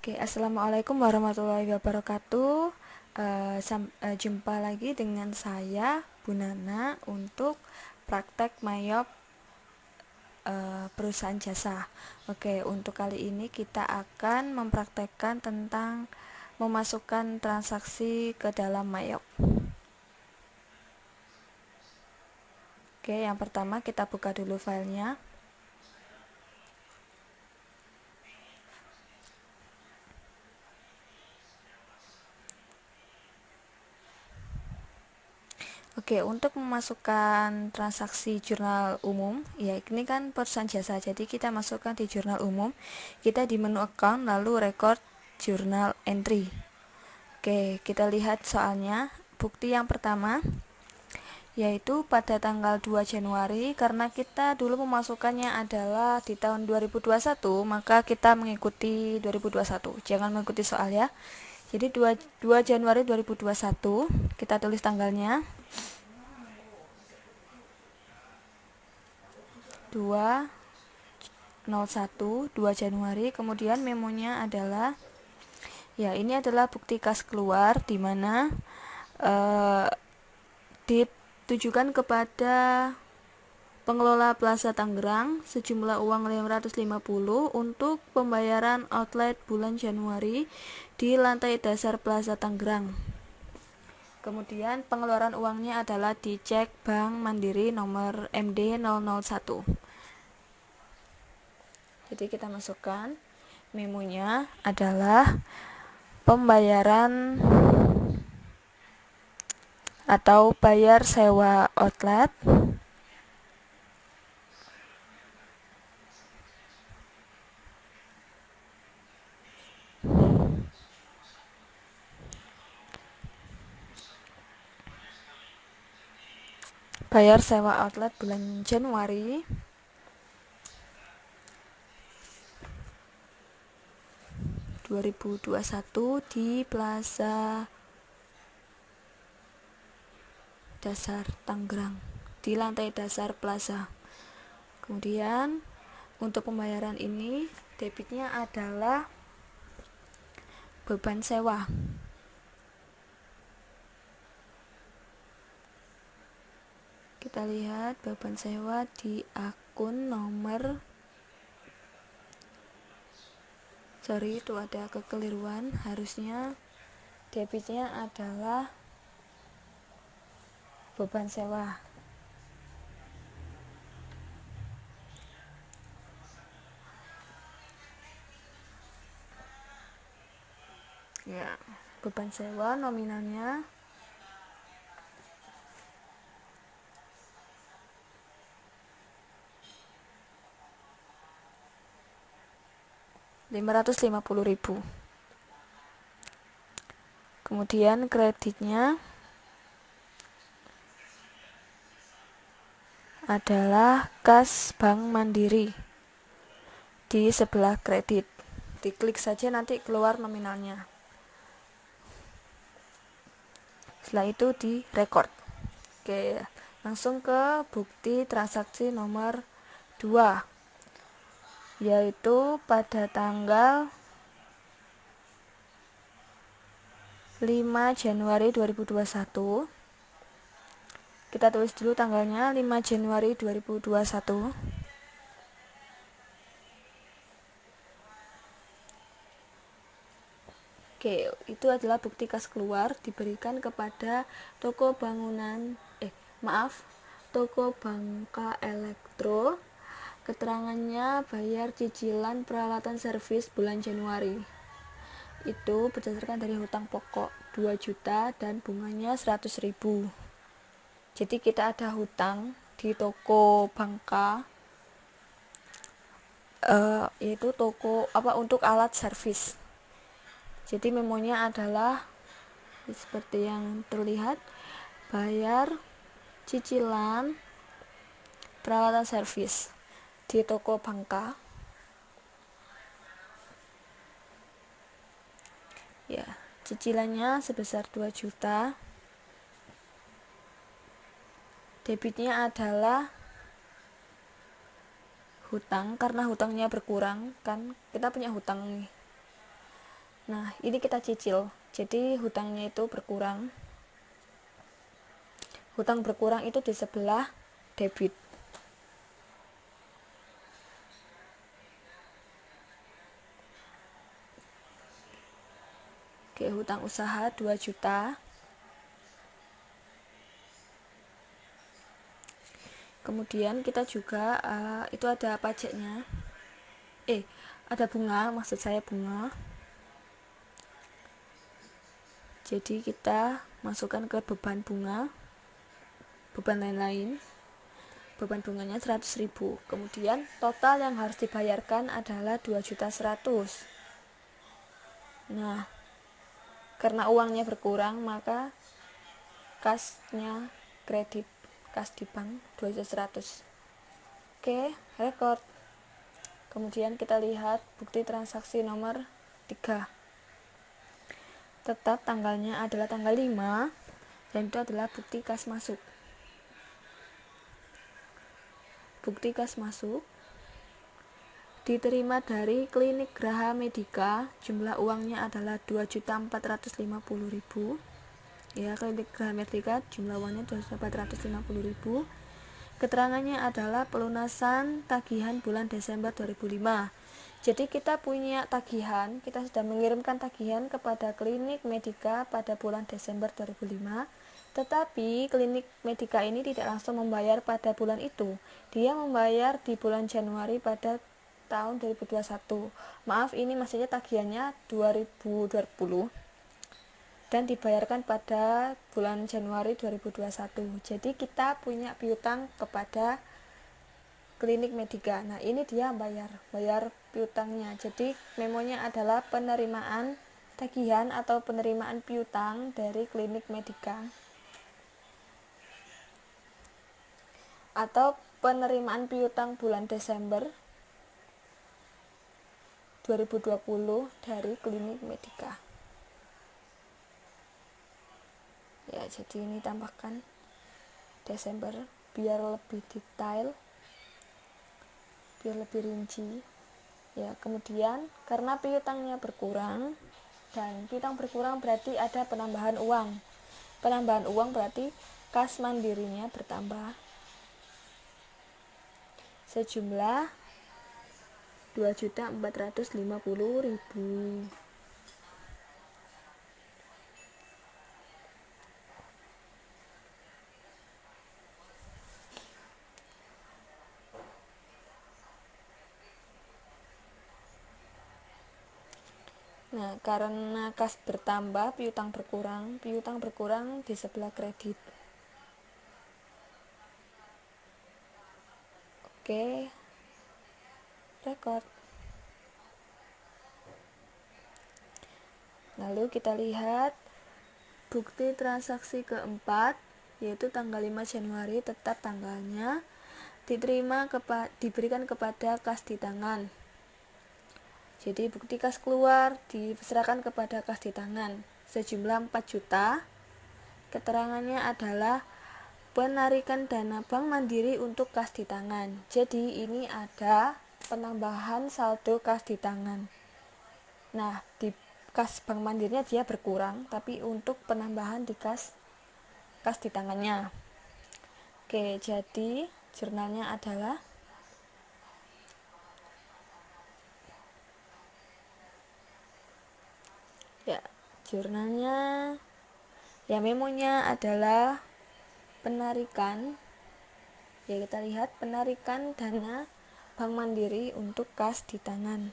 Oke, assalamualaikum warahmatullahi wabarakatuh. Jumpa lagi dengan saya, Bu Nana, untuk praktek mayop perusahaan jasa. Oke, untuk kali ini kita akan mempraktekkan tentang memasukkan transaksi ke dalam mayop. Oke, yang pertama kita buka dulu filenya. Oke, untuk memasukkan transaksi jurnal umum, ya ini kan perusahaan jasa, jadi kita masukkan di jurnal umum. Kita di menu account, lalu record journal entry. Oke, kita lihat soalnya. Bukti yang pertama, yaitu pada tanggal 2 Januari, karena kita dulu memasukkannya adalah di tahun 2021, maka kita mengikuti 2021. Jangan mengikuti soal ya. Jadi 2 Januari 2021, kita tulis tanggalnya. 2 Januari, kemudian memonya adalah ya ini adalah bukti kas keluar di mana ditujukan kepada pengelola Plaza Tangerang sejumlah uang 550 untuk pembayaran outlet bulan Januari di lantai dasar Plaza Tangerang. Kemudian pengeluaran uangnya adalah di cek Bank Mandiri nomor MD 001. Jadi kita masukkan memonya adalah pembayaran atau bayar sewa outlet bulan Januari di Plaza Dasar Tangerang, di lantai dasar Plaza. Kemudian untuk pembayaran ini debitnya adalah beban sewa. Kita lihat beban sewa di akun nomor, itu ada kekeliruan, harusnya debitnya adalah beban sewa. Ya, beban sewa nominalnya Rp550.000. Kemudian kreditnya adalah kas Bank Mandiri di sebelah kredit. Diklik saja nanti keluar nominalnya. Setelah itu di record. Oke, langsung ke bukti transaksi nomor 2, yaitu pada tanggal 5 Januari 2021. Kita tulis dulu tanggalnya, 5 Januari 2021. Oke, itu adalah bukti kas keluar diberikan kepada toko Bangka Elektro. Keterangannya bayar cicilan peralatan servis bulan Januari. Itu berdasarkan dari hutang pokok 2 juta dan bunganya 100.000. Jadi kita ada hutang di toko Bangka, yaitu toko untuk alat servis. Jadi memonya adalah seperti yang terlihat, bayar cicilan peralatan servis di toko Bangka. Ya, cicilannya sebesar 2 juta. Debitnya adalah hutang, karena hutangnya berkurang, kan kita punya hutang nih. Nah, ini kita cicil. Jadi hutangnya itu berkurang. Hutang berkurang itu di sebelah debit. Oke, hutang usaha 2 juta. Kemudian kita juga itu ada pajaknya. Ada bunga, maksud saya bunga. Jadi kita masukkan ke beban bunga, beban lain-lain. Beban bunganya 100.000. Kemudian total yang harus dibayarkan adalah 2.100.000. Nah, karena uangnya berkurang, maka kasnya kredit, kas di bank 2.100.000. Oke, rekor. Kemudian kita lihat bukti transaksi nomor 3. Tetap tanggalnya adalah tanggal 5, dan itu adalah bukti kas masuk. Bukti kas masuk diterima dari Klinik Graha Medica, jumlah uangnya adalah 2.450.000. Ya, Klinik Graha Medica jumlah uangnya 2.450.000. Keterangannya adalah pelunasan tagihan bulan Desember 2005. Jadi kita punya tagihan, kita sudah mengirimkan tagihan kepada Klinik Medica pada bulan Desember 2005, tetapi Klinik Medica ini tidak langsung membayar pada bulan itu. Dia membayar di bulan Januari pada tahun 2021. Maaf, ini maksudnya tagihannya 2020 dan dibayarkan pada bulan Januari 2021. Jadi kita punya piutang kepada Klinik Medica. Nah, ini dia bayar piutangnya. Jadi memonya adalah penerimaan tagihan atau penerimaan piutang dari Klinik Medica, atau penerimaan piutang bulan Desember 2020 dari Klinik Medica. Ya, jadi ini tambahkan Desember biar lebih detail, biar lebih rinci. Ya, kemudian karena piutangnya berkurang, dan piutang berkurang berarti ada penambahan uang. Penambahan uang berarti kas mandirinya bertambah sejumlah 2.450.000. Nah, karena kas bertambah, piutang berkurang di sebelah kredit. Oke, rekor. Lalu kita lihat bukti transaksi keempat, yaitu tanggal 5 Januari, tetap tanggalnya diberikan kepada kas di tangan. Jadi bukti kas keluar diserahkan kepada kas di tangan sejumlah 4 juta. Keterangannya adalah penarikan dana Bank Mandiri untuk kas di tangan. Jadi ini ada penambahan saldo kas di tangan. Nah, di kas Bank Mandirinya dia berkurang, tapi untuk penambahan di kas di tangannya. Oke, jadi jurnalnya adalah ya, jurnalnya ya, memonya adalah penarikan. Ya, kita lihat penarikan dana Bank Mandiri untuk kas di tangan.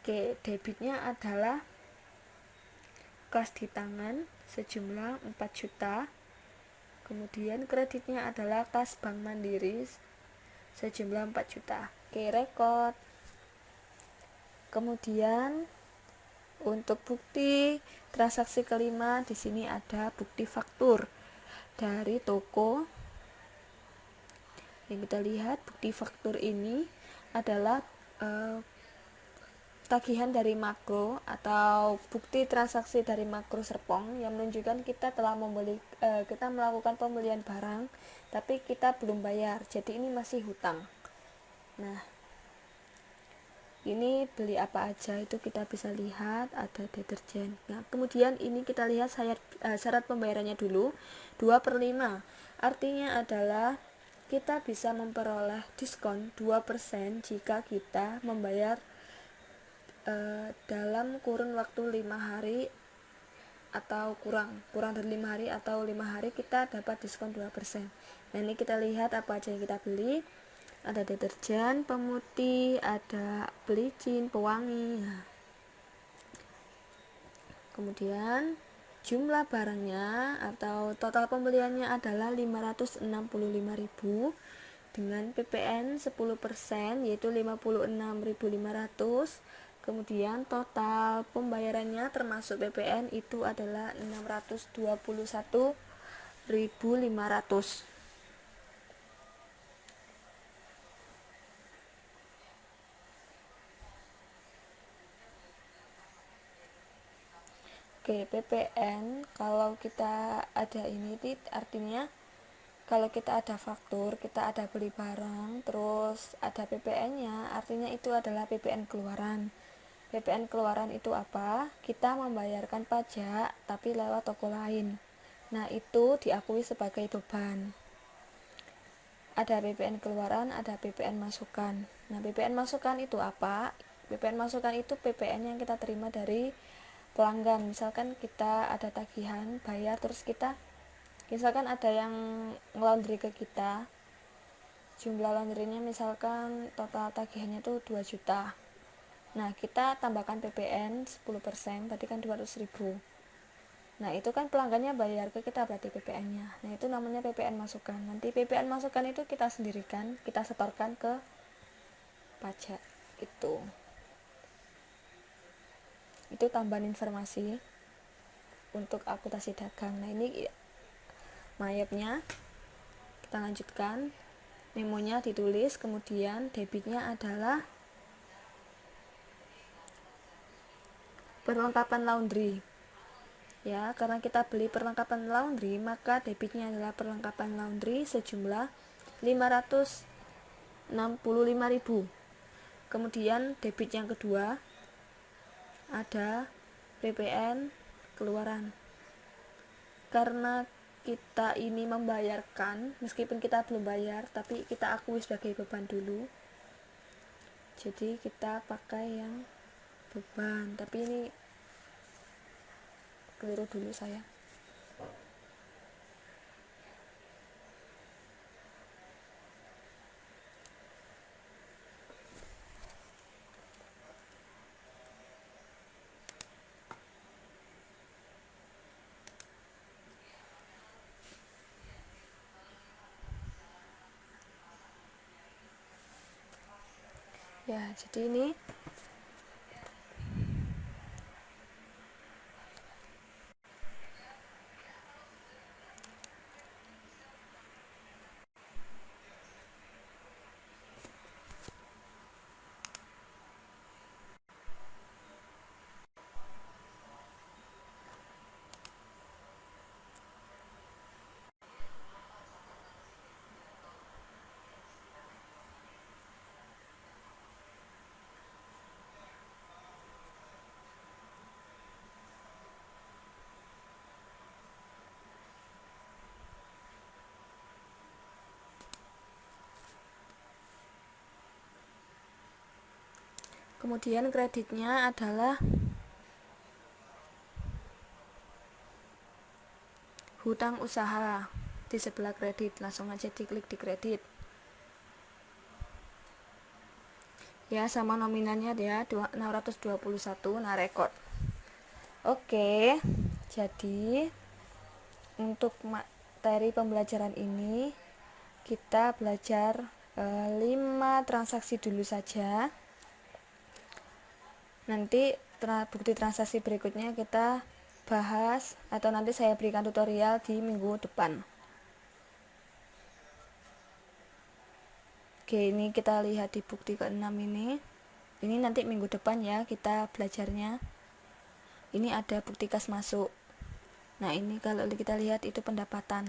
Oke, debitnya adalah kas di tangan sejumlah 4 juta. Kemudian kreditnya adalah kas Bank Mandiri sejumlah 4 juta. Oke, rekod. Kemudian untuk bukti transaksi kelima, di sini ada bukti faktur dari toko. Yang kita lihat bukti faktur ini adalah tagihan dari makro atau bukti transaksi dari makro Serpong yang menunjukkan kita telah kita melakukan pembelian barang tapi kita belum bayar, jadi ini masih hutang. Nah, ini beli apa aja itu kita bisa lihat, ada deterjen. Nah, kemudian ini kita lihat syarat pembayarannya dulu, 2/5. Artinya adalah kita bisa memperoleh diskon 2% jika kita membayar dalam kurun waktu 5 hari atau kurang dari 5 hari atau 5 hari kita dapat diskon 2%. Nah, ini kita lihat apa aja yang kita beli. Ada deterjen, pemutih, ada pelicin, pewangi. Nah, kemudian jumlah barangnya atau total pembeliannya adalah 565.000 dengan PPN 10% yaitu 56.500. Kemudian total pembayarannya termasuk PPN itu adalah 621.500. Oke, PPN kalau kita ada ini artinya kalau kita ada faktur, kita ada beli barang, terus ada PPN-nya, artinya itu adalah PPN keluaran. PPN keluaran itu apa? Kita membayarkan pajak tapi lewat toko lain. Nah, itu diakui sebagai beban. Ada PPN keluaran, ada PPN masukan. Nah, PPN masukan itu apa? PPN masukan itu PPN yang kita terima dari pelanggan. Misalkan kita ada tagihan bayar, terus misalkan ada yang nge-laundry ke kita, jumlah laundrynya misalkan total tagihannya itu 2 juta. Nah, kita tambahkan PPN 10%, tadi kan 200.000. Nah, itu kan pelanggannya bayar ke kita berarti PPN-nya. Nah, itu namanya PPN masukan. Nanti PPN masukan itu kita sendirikan, kita setorkan ke pajak. Itu tambahan informasi untuk akuntansi dagang. Nah, ini mayapnya. Kita lanjutkan. Memonya ditulis, kemudian debitnya adalah perlengkapan laundry. Ya, karena kita beli perlengkapan laundry, maka debitnya adalah perlengkapan laundry sejumlah 565.000. Kemudian debit yang kedua ada PPN keluaran. Karena kita ini membayarkan, meskipun kita belum bayar, tapi kita akui sebagai beban dulu. Jadi kita pakai yang beban, tapi ini keliru dulu saya. Ya, jadi ini kemudian kreditnya adalah hutang usaha. Di sebelah kredit, langsung aja diklik di kredit. Ya, sama nominalnya dia 621. Nah, rekod. Oke. Jadi untuk materi pembelajaran ini kita belajar 5 transaksi dulu saja. Nanti bukti transaksi berikutnya kita bahas atau nanti saya berikan tutorial di minggu depan. Oke, ini kita lihat di bukti ke-6 ini. Ini nanti minggu depan ya kita belajarnya. Ini ada bukti kas masuk. Nah, ini kalau kita lihat itu pendapatan.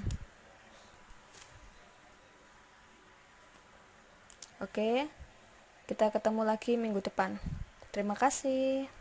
Oke, kita ketemu lagi minggu depan. Terima kasih.